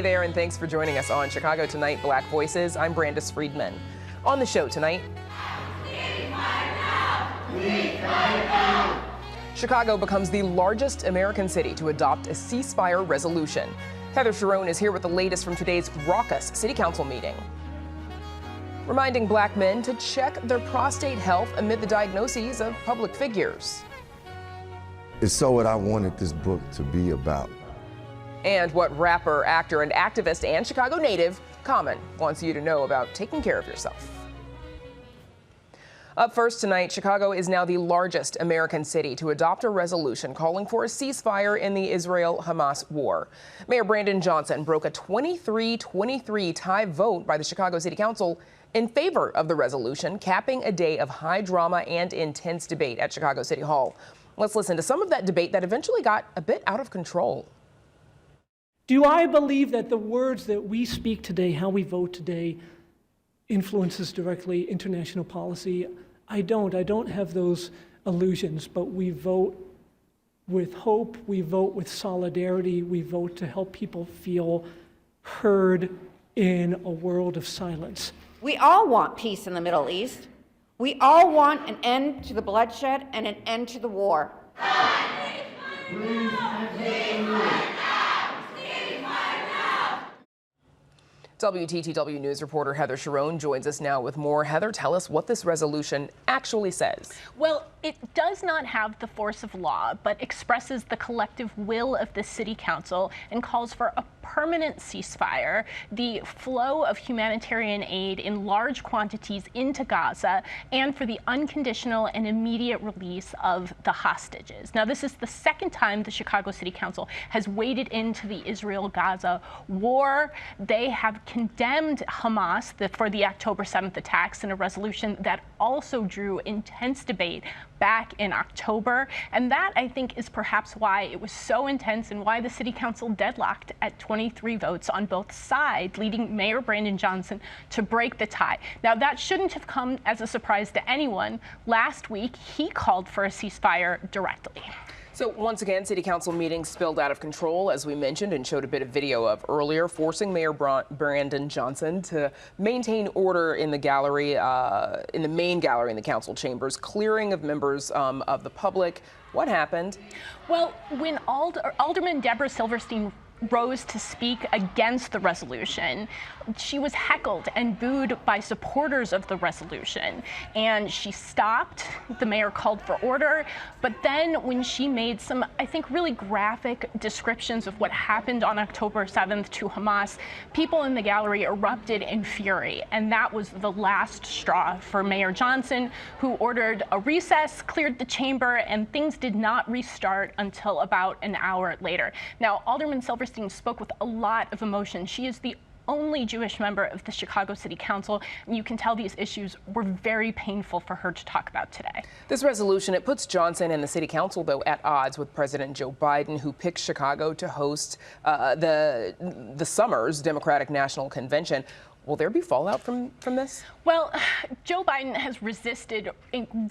Hey there, and thanks for joining us on Chicago Tonight Black Voices. I'm Brandis Friedman. On the show tonight, Chicago becomes the largest American city to adopt a ceasefire resolution. Heather Sharon is here with the latest from today's raucous city council meeting. Reminding black men to check their prostate health amid the diagnoses of public figures. It's so what I wanted this book to be about. And what rapper, actor, and activist and Chicago native Common wants you to know about taking care of yourself. Up first tonight, Chicago is now the largest American city to adopt a resolution calling for a ceasefire in the Israel-Hamas war. Mayor Brandon Johnson broke a 23-23 tie vote by the Chicago City Council in favor of the resolution, capping a day of high drama and intense debate at Chicago City Hall. Let's listen to some of that debate that eventually got a bit out of control. Do I believe that the words that we speak today, how we vote today, influences directly international policy? I don't have those illusions, but we vote with hope, we vote with solidarity, we vote to help people feel heard in a world of silence. We all want peace in the Middle East. We all want an end to the bloodshed and an end to the war. WTTW News reporter Heather Sharon joins us now with more. Heather, tell us what this resolution actually says. Well, it does not have the force of law, but expresses the collective will of the City Council and calls for a permanent ceasefire, the flow of humanitarian aid in large quantities into Gaza, and for the unconditional and immediate release of the hostages. Now, this is the second time the Chicago City Council has waded into the Israel-Gaza war. They have condemned Hamas for the October 7th attacks in a resolution that also drew intense debate back in October. And that, I think, is perhaps why it was so intense and why the City Council deadlocked at 23 votes on both sides, leading Mayor Brandon Johnson to break the tie. Now, that shouldn't have come as a surprise to anyone. Last week, he called for a ceasefire directly. So once again, City Council meetings spilled out of control, as we mentioned and showed a bit of video of earlier, forcing Mayor Brandon Johnson to maintain order in the gallery, in the main gallery in the council chambers, clearing of members of the public. What happened? Well, when Alderman Deborah Silverstein rose to speak against the resolution, she was heckled and booed by supporters of the resolution. And she stopped. The mayor called for order. But then when she made some, I think, really graphic descriptions of what happened on October 7th to Hamas, people in the gallery erupted in fury. And that was the last straw for Mayor Johnson, who ordered a recess, cleared the chamber, and things did not restart until about an hour later. Now, Alderman Silverstein spoke with a lot of emotion. She is the only Jewish member of the Chicago City Council, and you can tell these issues were very painful for her to talk about today. This resolution, it puts Johnson and the City Council, though, at odds with President Joe Biden, who picked Chicago to host the summer's Democratic National Convention. Will there be fallout from this? Well, Joe Biden has resisted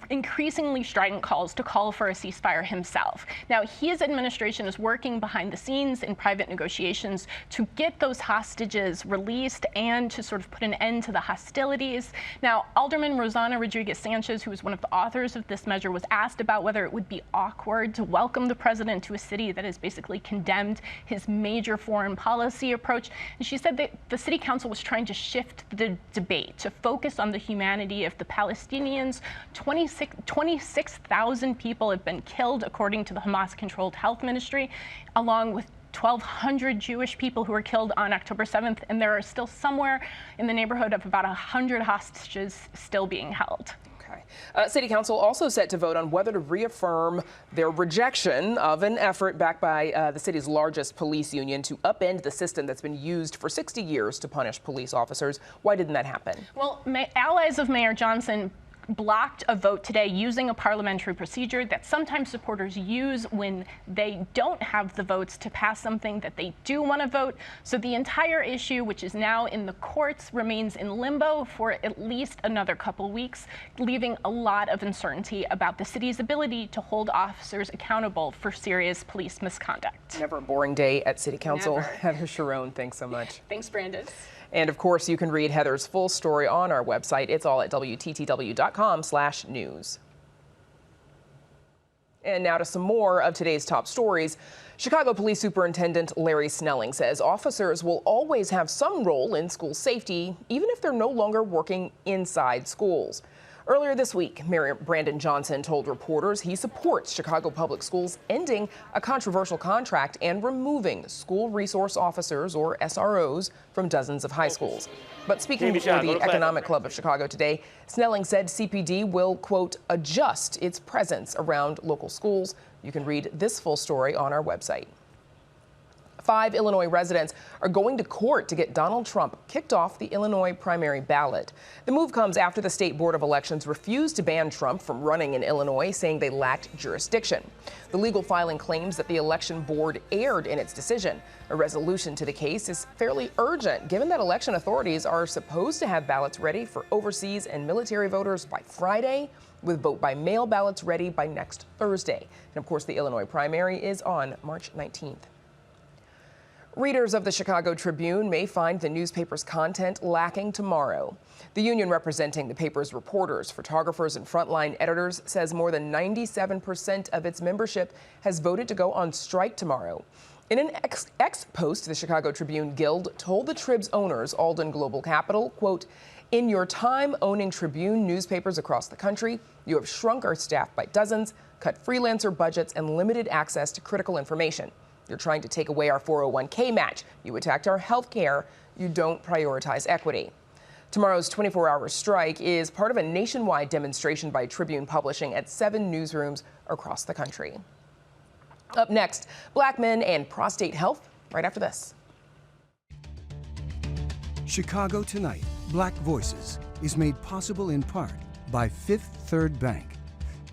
increasingly strident calls to call for a ceasefire himself. Now, his administration is working behind the scenes in private negotiations to get those hostages released and to sort of put an end to the hostilities. Now, Alderman Rosanna Rodriguez-Sanchez, who is one of the authors of this measure, was asked about whether it would be awkward to welcome the president to a city that has basically condemned his major foreign policy approach. And she said that the City Council was trying to shift the debate to focus on the humanity of the Palestinians. 26,000 people have been killed, according to the Hamas-controlled health ministry, along with 1,200 Jewish people who were killed on October 7th, and there are still somewhere in the neighborhood of about 100 hostages still being held. City Council also set to vote on whether to reaffirm their rejection of an effort backed by the city's largest police union to upend the system that's been used for 60 years to punish police officers. Why didn't that happen? Well, allies of Mayor Johnson blocked a vote today using a parliamentary procedure that sometimes supporters use when they don't have the votes to pass something that they do want to vote. So the entire issue, which is now in the courts, remains in limbo for at least another couple weeks, leaving a lot of uncertainty about the city's ability to hold officers accountable for serious police misconduct. Never a boring day at City Council. Never. Heather Sharon, thanks so much. Thanks, Brandon. And of course, you can read Heather's full story on our website. It's all at WTTW.com/news. And now to some more of today's top stories. Chicago Police Superintendent Larry Snelling says officers will always have some role in school safety, even if they're no longer working inside schools. Earlier this week, Mayor Brandon Johnson told reporters he supports Chicago Public Schools ending a controversial contract and removing school resource officers, or SROs, from dozens of high schools. But speaking before the Economic Club of Chicago today, Snelling said CPD will, quote, adjust its presence around local schools. You can read this full story on our website. 5 Illinois residents are going to court to get Donald Trump kicked off the Illinois primary ballot. The move comes after the State Board of Elections refused to ban Trump from running in Illinois, saying they lacked jurisdiction. The legal filing claims that the election board erred in its decision. A resolution to the case is fairly urgent, given that election authorities are supposed to have ballots ready for overseas and military voters by Friday, with vote-by-mail ballots ready by next Thursday. And of course, the Illinois primary is on March 19th. Readers of the Chicago Tribune may find the newspaper's content lacking tomorrow. The union representing the paper's reporters, photographers, and frontline editors says more than 97% of its membership has voted to go on strike tomorrow. In an X post, the Chicago Tribune Guild told the Trib's owners, Alden Global Capital, quote, "In your time owning Tribune newspapers across the country, you have shrunk our staff by dozens, cut freelancer budgets, and limited access to critical information. You're trying to take away our 401k match. You attacked our health care. You don't prioritize equity." Tomorrow's 24-hour strike is part of a nationwide demonstration by Tribune Publishing at 7 newsrooms across the country. Up next, Black men and prostate health, right after this. Chicago Tonight, Black Voices, is made possible in part by Fifth Third Bank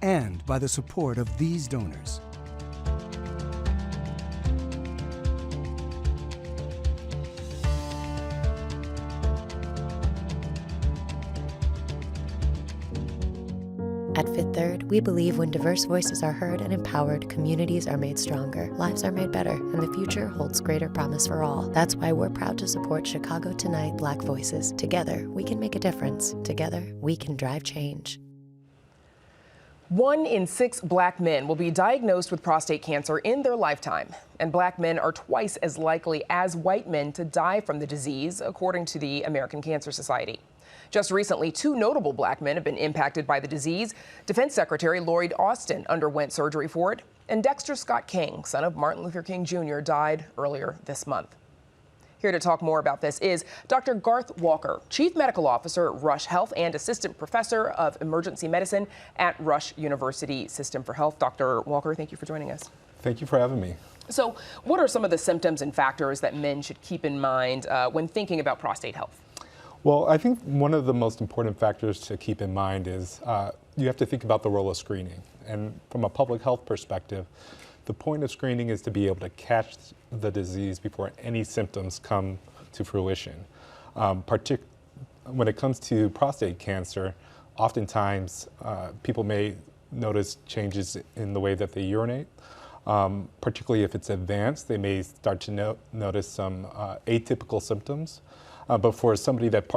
and by the support of these donors. At Fifth Third, we believe when diverse voices are heard and empowered, communities are made stronger, lives are made better, and the future holds greater promise for all. That's why we're proud to support Chicago Tonight Black Voices. Together, we can make a difference. Together, we can drive change. 1 in 6 Black men will be diagnosed with prostate cancer in their lifetime, and Black men are twice as likely as white men to die from the disease, according to the American Cancer Society. Just recently, 2 notable Black men have been impacted by the disease. Defense Secretary Lloyd Austin underwent surgery for it, and Dexter Scott King, son of Martin Luther King Jr., died earlier this month. Here to talk more about this is Dr. Garth Walker, Chief Medical Officer at Rush Health and Assistant Professor of Emergency Medicine at Rush University System for Health. Dr. Walker, thank you for joining us. Thank you for having me. So what are some of the symptoms and factors that men should keep in mind when thinking about prostate health? Well, I think one of the most important factors to keep in mind is you have to think about the role of screening. And from a public health perspective, the point of screening is to be able to catch the disease before any symptoms come to fruition. When it comes to prostate cancer, oftentimes people may notice changes in the way that they urinate. Particularly if it's advanced, they may start to notice some atypical symptoms. But for somebody that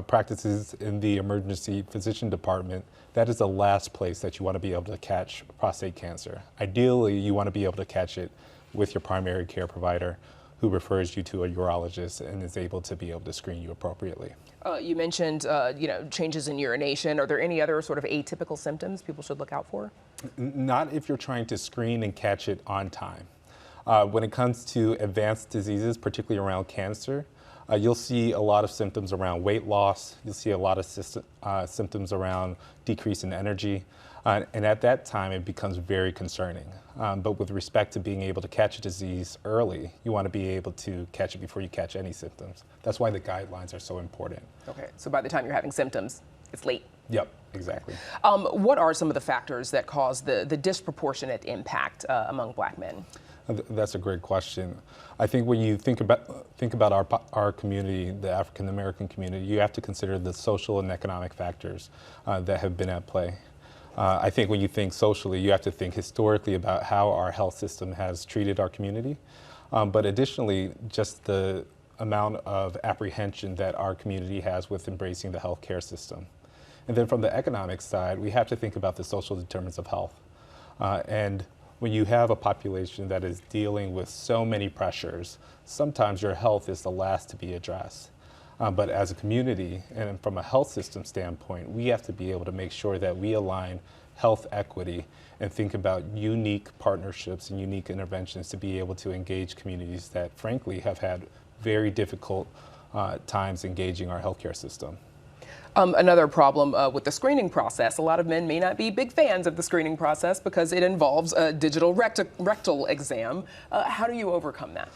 practices in the emergency physician department, that is the last place that you want to be able to catch prostate cancer. Ideally, you want to be able to catch it with your primary care provider, who refers you to a urologist and is able to be able to screen you appropriately. You mentioned, changes in urination. Are there any other sort of atypical symptoms people should look out for? Not if you're trying to screen and catch it on time. When it comes to advanced diseases, particularly around cancer, you'll see a lot of symptoms around weight loss. You'll see a lot of symptoms around decrease in energy. And at that time, it becomes very concerning. But with respect to being able to catch a disease early, you want to be able to catch it before you catch any symptoms. That's why the guidelines are so important. Okay, so by the time you're having symptoms, it's late. Yep, exactly. What are some of the factors that cause the disproportionate impact among Black men? That's a great question. I think when you think about our community, the African American community, you have to consider the social and economic factors that have been at play. I think when you think socially, you have to think historically about how our health system has treated our community, but additionally, just the amount of apprehension that our community has with embracing the healthcare system. And then from the economic side, we have to think about the social determinants of health. And when you have a population that is dealing with so many pressures, sometimes your health is the last to be addressed. But as a community and from a health system standpoint, we have to be able to make sure that we align health equity and think about unique partnerships and unique interventions to be able to engage communities that frankly have had very difficult times engaging our healthcare system. Another problem with the screening process, a lot of men may not be big fans of the screening process because it involves a digital rectal exam. How do you overcome that?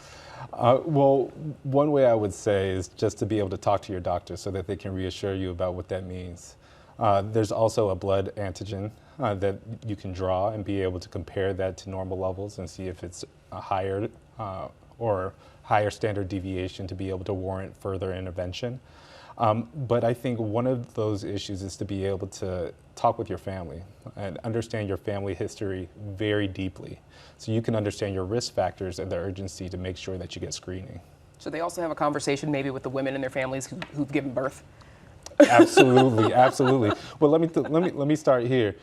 Well, one way I would say is just to be able to talk to your doctor so that they can reassure you about what that means. There's also a blood antigen that you can draw and be able to compare that to normal levels and see if it's a higher or higher standard deviation to be able to warrant further intervention. But I think one of those issues is to be able to talk with your family and understand your family history very deeply so you can understand your risk factors and the urgency to make sure that you get screening. So they also have a conversation maybe with the women and their families who've given birth? Absolutely, absolutely. Well, let me start here.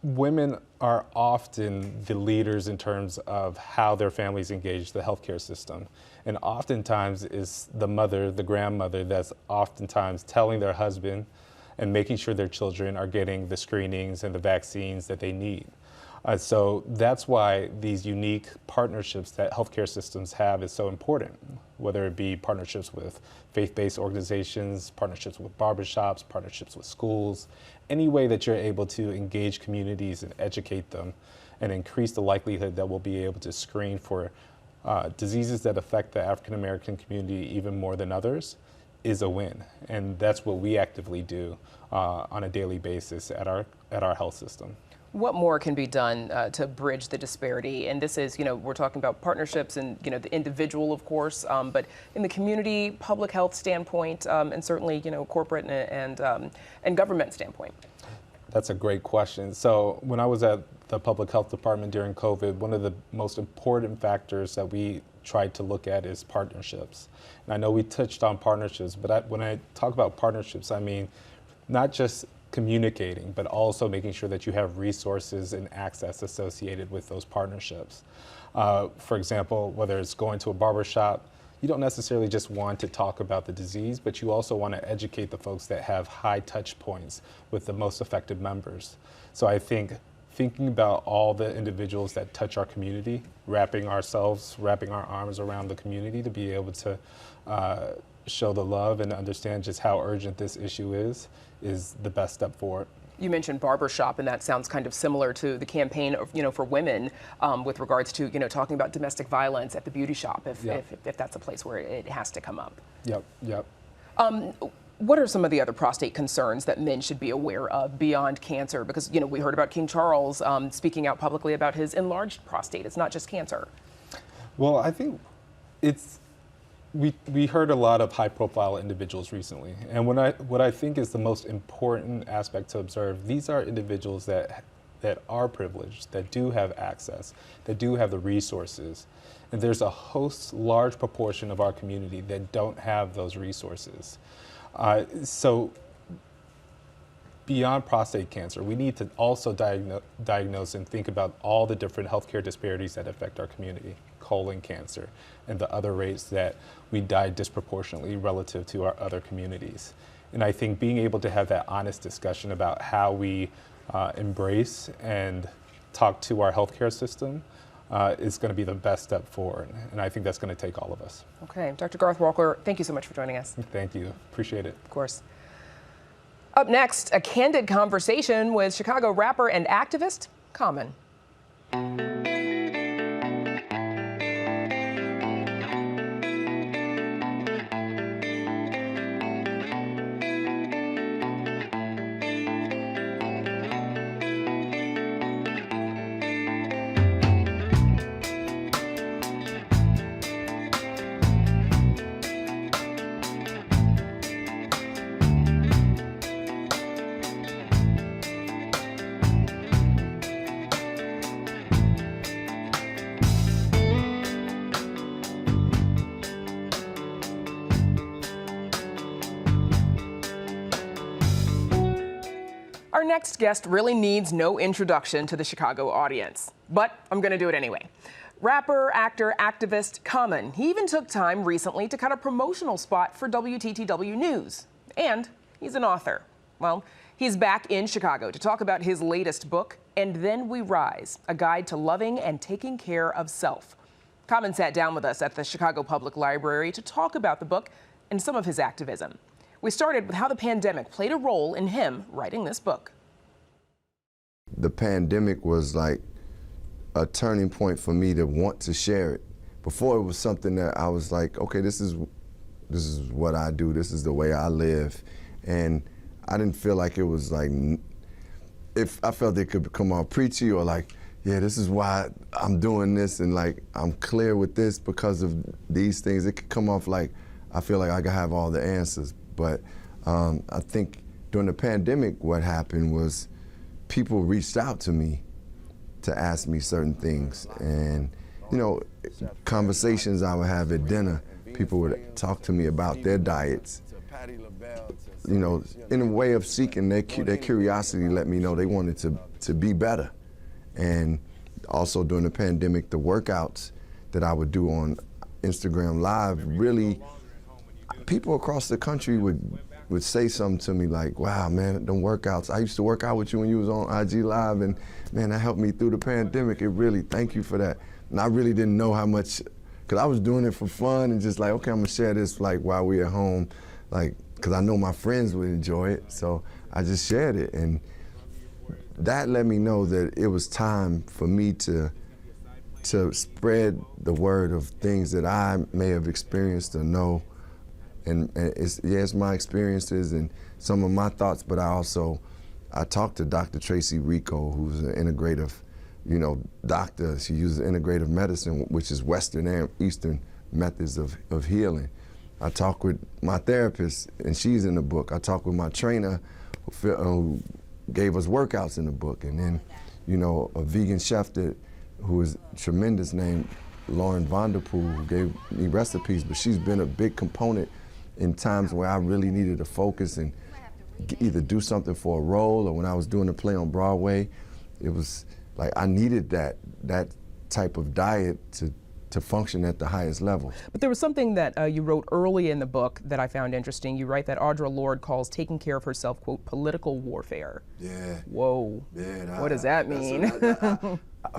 Women are often the leaders in terms of how their families engage the healthcare system. And oftentimes it's the mother, the grandmother, that's oftentimes telling their husband and making sure their children are getting the screenings and the vaccines that they need. So that's why these unique partnerships that healthcare systems have is so important, whether it be partnerships with faith-based organizations, partnerships with barbershops, partnerships with schools, any way that you're able to engage communities and educate them and increase the likelihood that we'll be able to screen for diseases that affect the African American community even more than others is a win. And that's what we actively do on a daily basis at our health system. What more can be done to bridge the disparity? And this is, we're talking about partnerships and, the individual, of course, but in the community, public health standpoint, and certainly, corporate and government standpoint. That's a great question. So when I was at the public health department during COVID, one of the most important factors that we tried to look at is partnerships. And I know we touched on partnerships, but when I talk about partnerships, I mean not just communicating, but also making sure that you have resources and access associated with those partnerships. For example, whether it's going to a barbershop, you don't necessarily just want to talk about the disease, but you also want to educate the folks that have high touch points with the most affected members. So I think thinking about all the individuals that touch our community, wrapping our arms around the community to be able to show the love and understand just how urgent this issue is the best step forward. You mentioned barbershop, and that sounds kind of similar to the campaign, for women with regards to, talking about domestic violence at the beauty shop, if that's a place where it has to come up. Yep. What are some of the other prostate concerns that men should be aware of beyond cancer? Because, we heard about King Charles speaking out publicly about his enlarged prostate. It's not just cancer. Well, I think we heard a lot of high-profile individuals recently, and what I think is the most important aspect to observe, these are individuals that are privileged, that do have access, that do have the resources, and there's a large proportion of our community that don't have those resources. So beyond prostate cancer, we need to also diagnose and think about all the different healthcare disparities that affect our community, colon cancer, and the other rates that we die disproportionately relative to our other communities. And I think being able to have that honest discussion about how we embrace and talk to our healthcare system is going to be the best step forward. And I think that's going to take all of us. Okay. Dr. Garth Walker, thank you so much for joining us. Thank you. Appreciate it. Of course. Up next, a candid conversation with Chicago rapper and activist Common. Our next guest really needs no introduction to the Chicago audience, but I'm going to do it anyway. Rapper, actor, activist, Common. He even took time recently to cut a promotional spot for WTTW News. And he's an author. Well, he's back in Chicago to talk about his latest book, And Then We Rise, a guide to loving and taking care of self. Common sat down with us at the Chicago Public Library to talk about the book and some of his activism. We started with how the pandemic played a role in him writing this book. The pandemic was like a turning point for me to want to share it. Before, it was something that I was like, okay, this is what I do, this is the way I live. And I didn't feel like it was like, if I felt it could become all preachy or like, yeah, this is why I'm doing this and like I'm clear with this because of these things. It could come off like I feel like I could have all the answers. But I think during the pandemic, what happened was people reached out to me to ask me certain things. And, you know, conversations I would have at dinner, people would talk to me about their diets. You know, in a way of seeking their curiosity, let me know they wanted to be better. And also during the pandemic, the workouts that I would do on Instagram Live, really, people across the country would say something to me like, wow, man, them workouts, I used to work out with you when you was on IG Live, and man, that helped me through the pandemic. It really, thank you for that. And I really didn't know how much, because I was doing it for fun and just like, okay, I'm gonna share this like while we at home, like, because I know my friends would enjoy it, so I just shared it. And that let me know that it was time for me to spread the word of things that I may have experienced or know. And it's my experiences and some of my thoughts, but I talked to Dr. Tracy Rico, who's an integrative, you know, doctor. She uses integrative medicine, which is Western and Eastern methods of healing. I talk with my therapist, and she's in the book. I talk with my trainer, who gave us workouts in the book. And then, you know, a vegan chef who is tremendous named Lauren Vanderpool, who gave me recipes, but she's been a big component in times where I really needed to focus and either do something for a role, or when I was doing a play on Broadway, it was like I needed that type of diet to function at the highest level. But there was something that you wrote early in the book that I found interesting. You write that Audre Lorde calls taking care of herself, quote, political warfare. Yeah. Whoa. Yeah, what does that mean?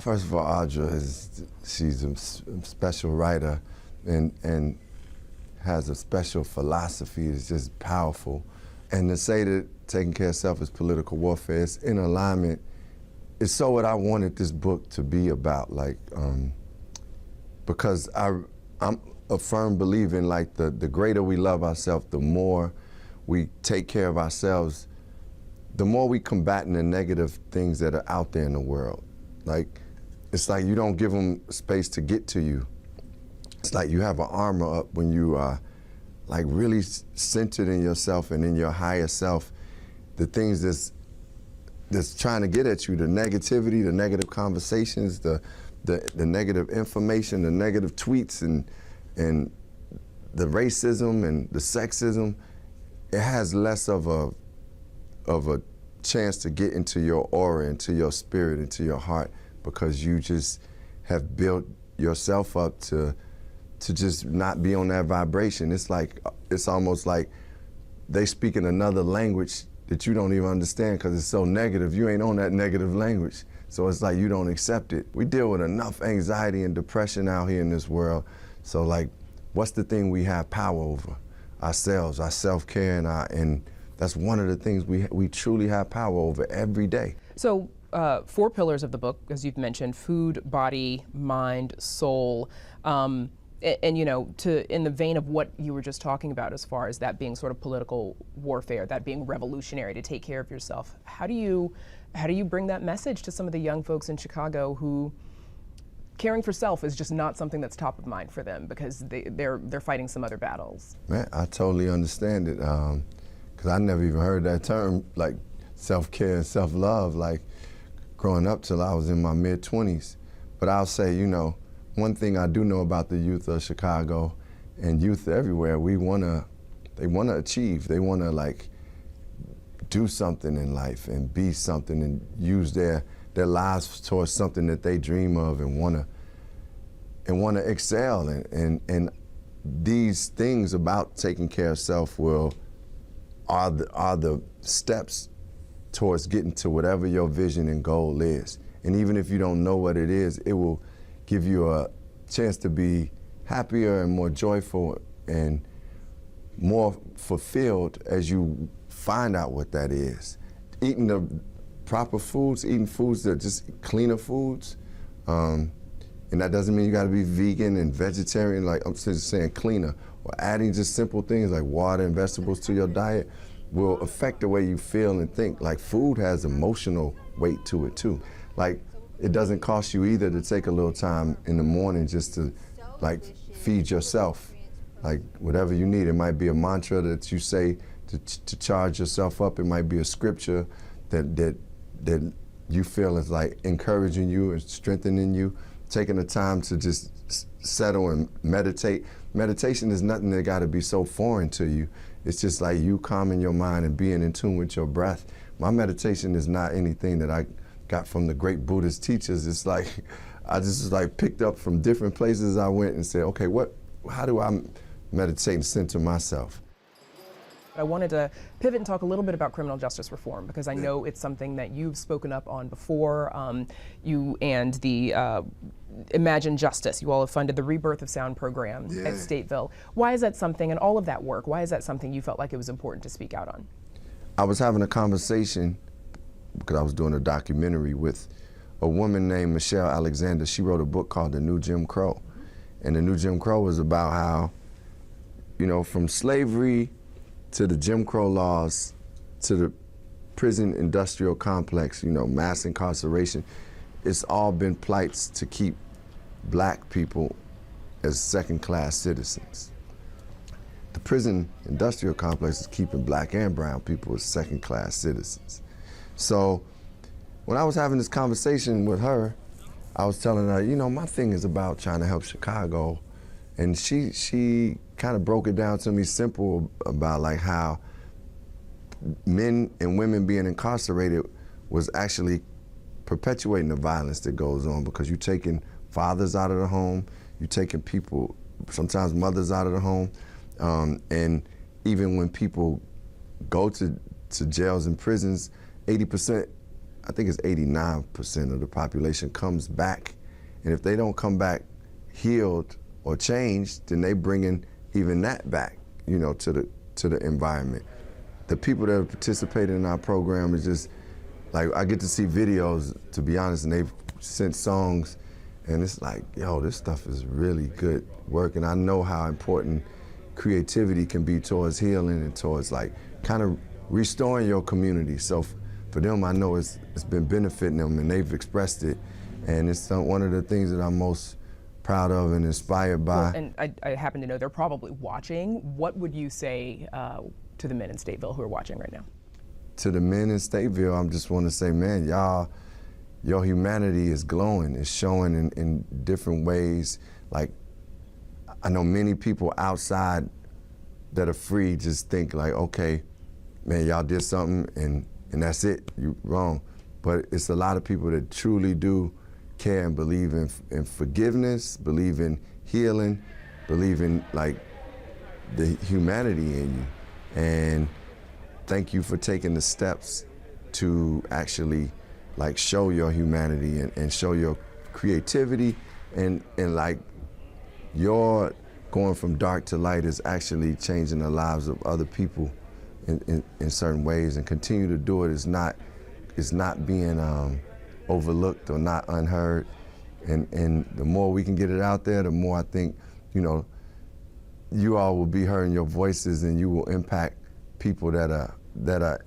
First of all, Audre she's a special writer and has a special philosophy. It's just powerful. And to say that taking care of self is political warfare, it's in alignment. It's so what I wanted this book to be about, like, because I'm a firm believer in like the greater we love ourselves, the more we take care of ourselves, the more we combat the negative things that are out there in the world. Like, it's like you don't give them space to get to you. It's like you have an armor up when you are like really centered in yourself and in your higher self. The things that's trying to get at you, the negativity, the negative conversations, the negative information, the negative tweets, and the racism and the sexism, it has less of a chance to get into your aura, into your spirit, into your heart, because you just have built yourself up to just not be on that vibration. It's almost like they speak in another language that you don't even understand because it's so negative. You ain't on that negative language. So it's like you don't accept it. We deal with enough anxiety and depression out here in this world. So like, what's the thing we have power over? Ourselves, our self-care, and that's one of the things we truly have power over every day. So 4 pillars of the book, as you've mentioned: food, body, mind, soul. And you know, in the vein of what you were just talking about, as far as that being sort of political warfare, that being revolutionary to take care of yourself, how do you bring that message to some of the young folks in Chicago who caring for self is just not something that's top of mind for them because they're fighting some other battles? Man, I totally understand it, because I never even heard that term, like self-care and self-love, like growing up till I was in my mid-20s. But I'll say, you know, one thing I do know about the youth of Chicago and youth everywhere, they wanna achieve. They wanna like do something in life and be something and use their lives towards something that they dream of and want to excel. And these things about taking care of self are the steps towards getting to whatever your vision and goal is. And even if you don't know what it is, it will give you a chance to be happier and more joyful and more fulfilled as you find out what that is. Eating the proper foods, eating foods that are just cleaner foods, and that doesn't mean you gotta be vegan and vegetarian, like I'm just saying cleaner, or adding just simple things like water and vegetables to your diet will affect the way you feel and think. Like food has emotional weight to it too. Like it doesn't cost you either to take a little time in the morning just to like feed yourself, like whatever you need. It might be a mantra that you say to charge yourself up. It might be a scripture that you feel is like encouraging you and strengthening you. Taking the time to just settle and meditate. Meditation is nothing that got to be so foreign to you. It's just like you calming your mind and being in tune with your breath. My meditation is not anything that I got from the great Buddhist teachers. It's like I just like picked up from different places I went and said, okay, how do I meditate and center myself? I wanted to pivot and talk a little bit about criminal justice reform, because I know it's something that you've spoken up on before. You and the Imagine Justice, you all have funded the Rebirth of Sound program at Stateville. Why is that something, and all of that work, why is that something you felt like it was important to speak out on? I was having a conversation, because I was doing a documentary with a woman named Michelle Alexander. She wrote a book called The New Jim Crow. And The New Jim Crow was about how, you know, from slavery to the Jim Crow laws, to the prison industrial complex, you know, mass incarceration, it's all been plights to keep black people as second-class citizens. The prison industrial complex is keeping black and brown people as second-class citizens. So when I was having this conversation with her, I was telling her, you know, my thing is about trying to help Chicago. And she kind of broke it down to me simple about like how men and women being incarcerated was actually perpetuating the violence that goes on, because you're taking fathers out of the home, you're taking people, sometimes mothers out of the home, and even when people go to jails and prisons, 80%, I think it's 89% of the population comes back. And if they don't come back healed or changed, then they bringing even that back, you know, to the environment. The people that have participated in our program is just, like, I get to see videos, to be honest, and they've sent songs, and it's like, yo, this stuff is really good work. And I know how important creativity can be towards healing and towards like kind of restoring your community. So for them, I know it's been benefiting them, and they've expressed it. And it's one of the things that I'm most proud of and inspired by. Well, and I happen to know they're probably watching. What would you say to the men in Stateville who are watching right now? To the men in Stateville, I just want to say, man, your humanity is glowing. It's showing in different ways. Like, I know many people outside that are free just think like, okay, man, y'all did something and that's it, you wrong. But it's a lot of people that truly do care and believe in forgiveness, believe in healing, believe in like the humanity in you. And thank you for taking the steps to actually like show your humanity and show your creativity, and like your going from dark to light is actually changing the lives of other people in certain ways, and continue to do it is not being overlooked or not unheard. And the more we can get it out there, the more I think, you know, you all will be hearing your voices, and you will impact people that are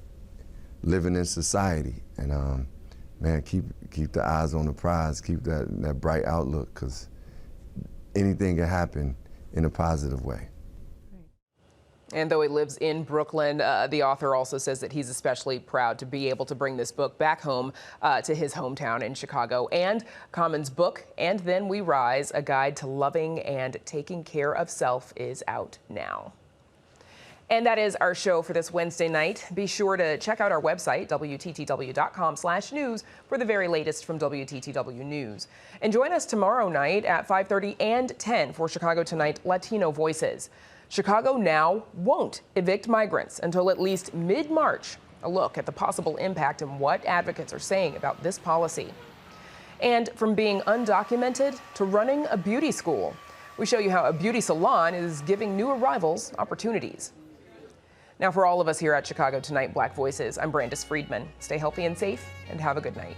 living in society. And man, keep the eyes on the prize, keep that bright outlook, because anything can happen in a positive way. And though he lives in Brooklyn, the author also says that he's especially proud to be able to bring this book back home to his hometown in Chicago. And Common's book, And Then We Rise, A Guide to Loving and Taking Care of Self, is out now. And that is our show for this Wednesday night. Be sure to check out our website, WTTW.com/news, for the very latest from WTTW News. And join us tomorrow night at 5:30 and 10 for Chicago Tonight Latino Voices. Chicago now won't evict migrants until at least mid-March. A look at the possible impact and what advocates are saying about this policy. And from being undocumented to running a beauty school, we show you how a beauty salon is giving new arrivals opportunities. Now, for all of us here at Chicago Tonight Black Voices, I'm Brandis Friedman. Stay healthy and safe, and have a good night.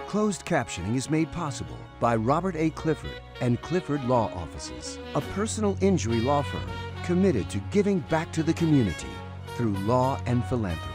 Closed captioning is made possible by Robert A. Clifford and Clifford Law Offices, a personal injury law firm committed to giving back to the community through law and philanthropy.